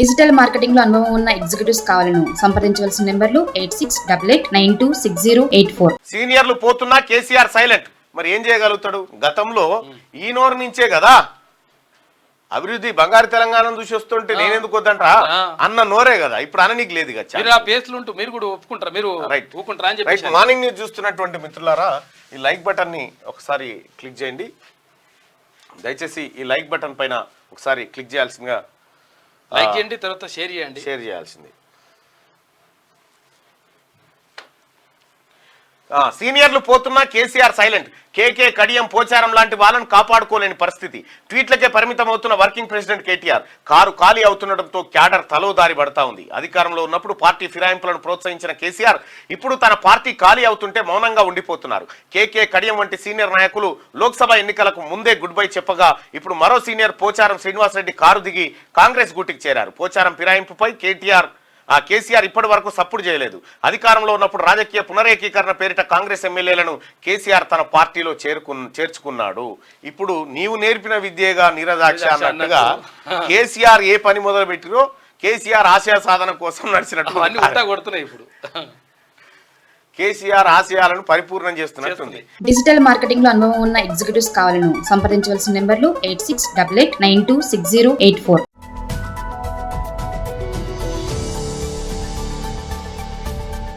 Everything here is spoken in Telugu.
డిజిటల్ మార్కెటింగ్ లో అనుభవం ఉన్న ఎగ్జిక్యూటివ్స్ కావాలను సంప్రదించవలసిన నెంబర్లు 8688926084. సీనియర్లు పోతున్నా కేసీఆర్ సైలెంట్. మరి ఏం చేయగలుగుతాడు? గతంలో ఈ నోరు నుంచే కదా అభివృద్ధి బంగారు తెలంగాణ చూసి వస్తుంటే నేనెందుకు వద్దంటా అన్న నోరే కదా. ఇప్పుడు అననీకి లేదు కదా. మీరు కూడా ఒప్పుకుంటారా? మీరు ఒప్పుకుంటారా అని చెప్పి మార్నింగ్ న్యూస్ చూస్తున్నటువంటి మిత్రులారా, ఈ లైక్ బటన్ ని ఒకసారి క్లిక్ చేయండి. దయచేసి ఈ లైక్ బటన్ పైన ఒకసారి క్లిక్ చేయాల్సిందిగా, లైక్ చేయండి, తర్వాత షేర్ చేయాల్సింది. సీనియర్లు పోతున్నా కేసీఆర్ సైలెంట్. కేకే, కడియం, పోచారం లాంటి వాళ్ళని కాపాడుకోలేని పరిస్థితి. ట్వీట్లకే పరిమితం అవుతున్న వర్కింగ్ ప్రెసిడెంట్ కేటీఆర్ కారు ఖాళీ అవుతుండటంతో క్యాడర్ తలోదారి పడతా ఉంది. అధికారంలో ఉన్నప్పుడు పార్టీ ఫిరాయింపులను ప్రోత్సహించిన కేసీఆర్ ఇప్పుడు తన పార్టీ ఖాళీ అవుతుంటే మౌనంగా ఉండిపోతున్నారు. కేకే, కడియం వంటి సీనియర్ నాయకులు లోక్సభ ఎన్నికలకు ముందే గుడ్ బై చెప్పగా ఇప్పుడు మరో సీనియర్ పోచారం శ్రీనివాసరెడ్డి కారు దిగి కాంగ్రెస్ గూటికి చేరారు. పోచారం ఫిరాయింపుపై కేసీఆర్ ఇప్పటి వరకు సప్పుడు చేయలేదు. అధికారంలో ఉన్నప్పుడు రాజకీయ పునరేకీకరణ పేరిట కాంగ్రెస్ ఎమ్మెల్యేలను కేసీఆర్ తన పార్టీలో చేర్చుకున్నాడు. ఇప్పుడు నీవు నేర్పిన విద్యేగా నీరజాక్ష అన్నట్టుగా కేసీఆర్ ఏ పని మొదలు పెట్టిరో కేసీఆర్ ఆశయ సాధన కోసం నడిచినట్టు ఇప్పుడు కేసీఆర్ ఆశయాలను పరిపూర్ణం చేస్తున్నట్టుంది. డిజిటల్ మార్కెటింగ్ లో అనుభవం ఉన్న ఎగ్జిక్యూటివ్స్ కావాలను సంప్రదించవలసిన నెంబర్లు 8688926084.